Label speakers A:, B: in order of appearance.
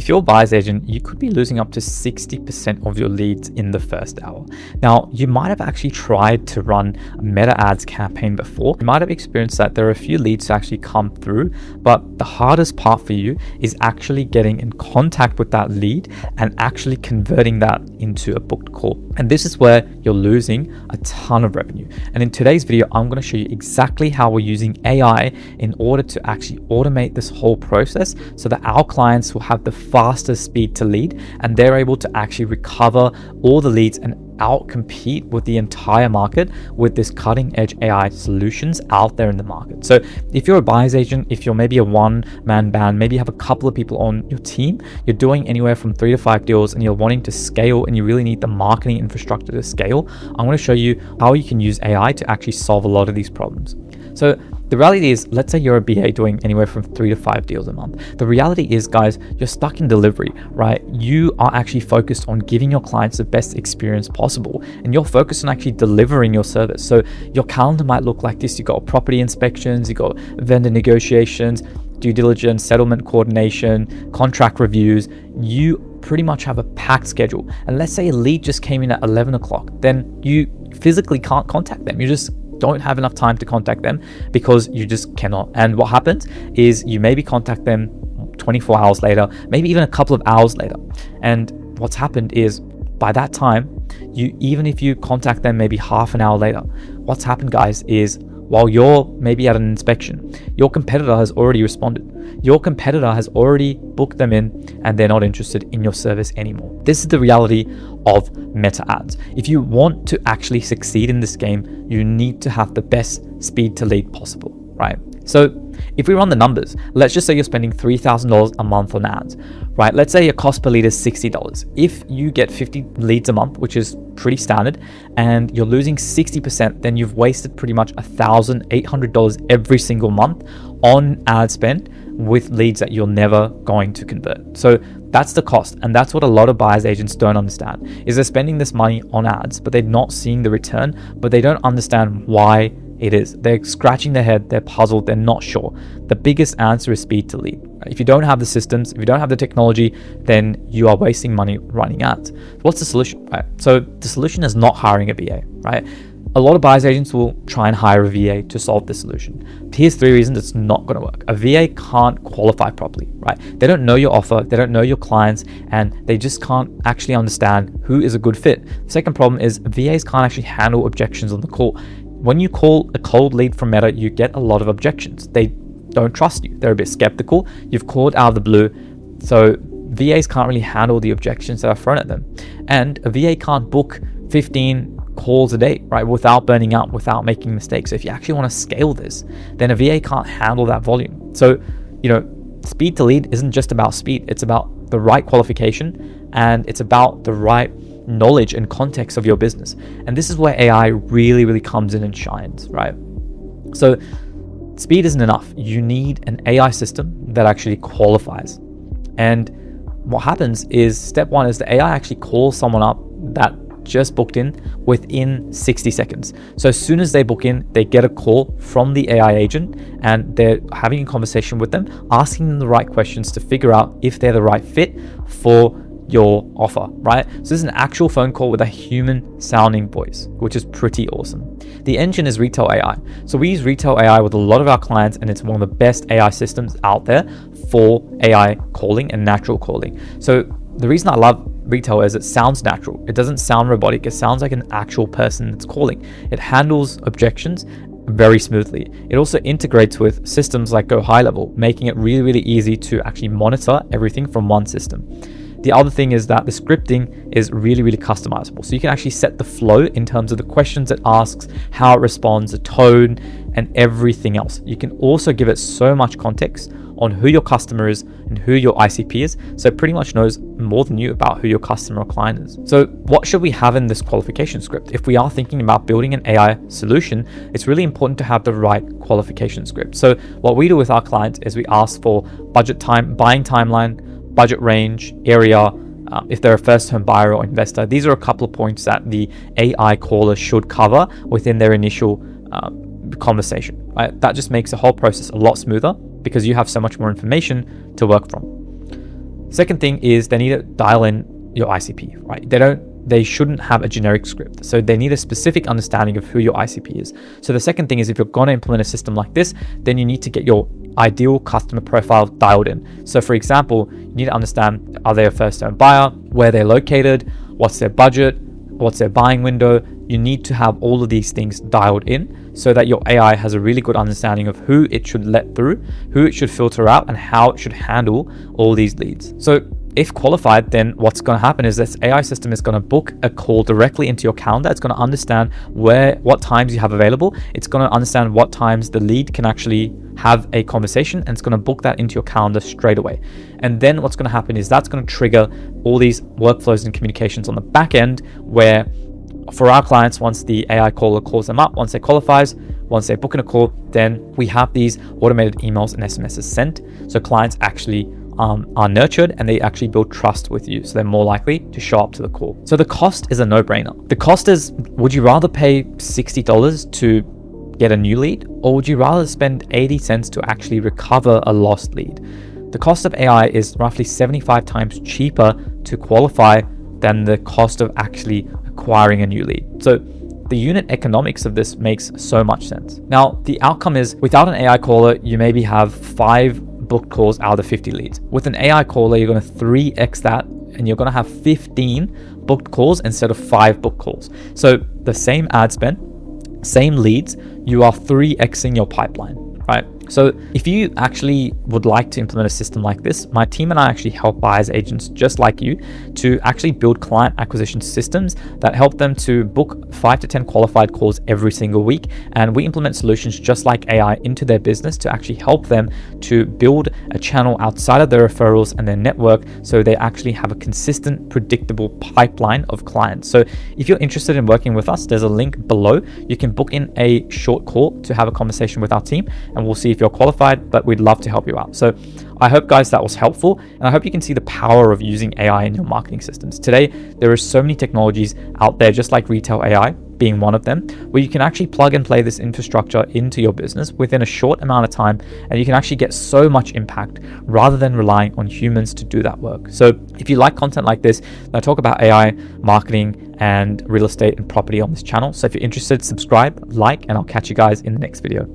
A: if you're a buyer's agent, you could be losing up to 60% of your leads in the first hour. Now, you might have actually tried to run a meta ads campaign before. You might have experienced that there are a few leads to actually come through, but the hardest part for you is actually getting in contact with that lead and actually converting that into a booked call. And this is where you're losing a ton of revenue. And in today's video, I'm going to show you exactly how we're using AI in order to actually automate this whole process so that our clients will have the fastest speed to lead and they're able to actually recover all the leads and out-compete with the entire market with this cutting-edge AI solutions out there in the market. So if you're a buyer's agent, if you're maybe a one-man band, maybe you have a couple of people on your team, you're doing anywhere from 3 to 5 deals and you're wanting to scale and you really need the marketing infrastructure to scale, I'm going to show you how you can use AI to actually solve a lot of these problems. So the reality is, let's say you're a BA doing anywhere from 3 to 5 deals a month. The reality is, guys, you're stuck in delivery, right? You are actually focused on giving your clients the best experience possible, and you're focused on actually delivering your service. So your calendar might look like this. You got property inspections, you got vendor negotiations, due diligence, settlement coordination, contract reviews. You pretty much have a packed schedule. And let's say a lead just came in at 11 o'clock, then you physically can't contact them. You just don't have enough time to contact them because you just cannot. And what happens is you maybe contact them 24 hours later, maybe even a couple of hours later. And what's happened is by that time, even if you contact them maybe half an hour later, what's happened, guys, is while you're maybe at an inspection, your competitor has already responded. Your competitor has already booked them in and they're not interested in your service anymore. This is the reality of meta ads. If you want to actually succeed in this game, you need to have the best speed to lead possible, right? So if we run the numbers, let's just say you're spending $3,000 a month on ads, right? Let's say your cost per lead is $60. If you get 50 leads a month, which is pretty standard, and you're losing 60%, then you've wasted pretty much $1,800 every single month on ad spend with leads that you're never going to convert. So that's the cost. And that's what a lot of buyers agents don't understand, is they're spending this money on ads, but they're not seeing the return, but they don't understand why it is. They're scratching their head, they're puzzled, they're not sure. The biggest answer is speed to lead. If you don't have the systems, if you don't have the technology, then you are wasting money running ads. What's the solution, right? So the solution is not hiring a VA, right? A lot of buyers agents will try and hire a VA to solve this solution. Here's 3 reasons it's not going to work. A VA can't qualify properly, right? They don't know your offer, they don't know your clients, and they just can't actually understand who is a good fit. The second problem is VAs can't actually handle objections on the call. When you call a cold lead from Meta, you get a lot of objections. They don't trust you. They're a bit skeptical. You've called out of the blue. So VAs can't really handle the objections that are thrown at them. And a VA can't book 15 calls a day, right? Without burning out, without making mistakes. So if you actually want to scale this, then a VA can't handle that volume. So, speed to lead isn't just about speed. It's about the right qualification and it's about the right knowledge and context of your business. And this is where AI really, really comes in and shines, right? So speed isn't enough. You need an AI system that actually qualifies. And what happens is step 1 is the AI actually calls someone up that just booked in within 60 seconds. So as soon as they book in, they get a call from the AI agent and they're having a conversation with them, asking them the right questions to figure out if they're the right fit for your offer, right? So this is an actual phone call with a human sounding voice, which is pretty awesome. The engine is Retail AI. So we use Retail AI with a lot of our clients, and it's one of the best AI systems out there for AI calling and natural calling. So the reason I love Retail is it sounds natural. It doesn't sound robotic. It sounds like an actual person that's calling. It handles objections very smoothly. It also integrates with systems like Go High Level, making it really, really easy to actually monitor everything from one system. The other thing is that the scripting is really, really customizable. So you can actually set the flow in terms of the questions it asks, how it responds, the tone, and everything else. You can also give it so much context on who your customer is and who your ICP is. So it pretty much knows more than you about who your customer or client is. So what should we have in this qualification script? If we are thinking about building an AI solution, it's really important to have the right qualification script. So what we do with our clients is we ask for budget time, buying timeline, budget range, area, if they're a first-time buyer or investor. These are a couple of points that the AI caller should cover within their initial conversation, right? That just makes the whole process a lot smoother because you have so much more information to work from. Second thing is they need to dial in your ICP, right? They shouldn't have a generic script. So they need a specific understanding of who your ICP is. So the second thing is, if you're going to implement a system like this, then you need to get your ideal customer profile dialed in. So for example, you need to understand, are they a first-time buyer, where they're located, what's their budget, what's their buying window. You need to have all of these things dialed in so that your AI has a really good understanding of who it should let through, who it should filter out, and how it should handle all these leads. So if qualified, then what's going to happen is this AI system is going to book a call directly into your calendar. It's going to understand what times you have available. It's going to understand what times the lead can actually have a conversation, and it's going to book that into your calendar straight away. And then what's going to happen is that's going to trigger all these workflows and communications on the back end, where for our clients, once the AI caller calls them up, once they qualifies, once they're booking a call, then we have these automated emails and SMSs sent. So clients actually are nurtured, and they actually build trust with you. So they're more likely to show up to the call. So the cost is a no-brainer. The cost is, would you rather pay $60 to get a new lead, or would you rather spend 80 cents to actually recover a lost lead? The cost of AI is roughly 75 times cheaper to qualify than the cost of actually acquiring a new lead. So the unit economics of this makes so much sense. Now, the outcome is, without an AI caller, you maybe have 5 booked calls out of the 50 leads. With an AI caller, you're going to 3x that, and you're going to have 15 booked calls instead of 5 booked calls. So the same ad spend, same leads, you are 3xing your pipeline, right? So if you actually would like to implement a system like this, my team and I actually help buyers agents just like you to actually build client acquisition systems that help them to book 5 to 10 qualified calls every single week. And we implement solutions just like AI into their business to actually help them to build a channel outside of their referrals and their network, so they actually have a consistent, predictable pipeline of clients. So if you're interested in working with us, there's a link below. You can book in a short call to have a conversation with our team, and we'll see if you're qualified, but we'd love to help you out. So I hope, guys, that was helpful, and I hope you can see the power of using AI in your marketing systems. Today, there are so many technologies out there, just like retail AI being one of them, where you can actually plug and play this infrastructure into your business within a short amount of time, and you can actually get so much impact rather than relying on humans to do that work. So if you like content like this, I talk about AI, marketing, and real estate and property on this channel. So if you're interested, subscribe, like, and I'll catch you guys in the next video.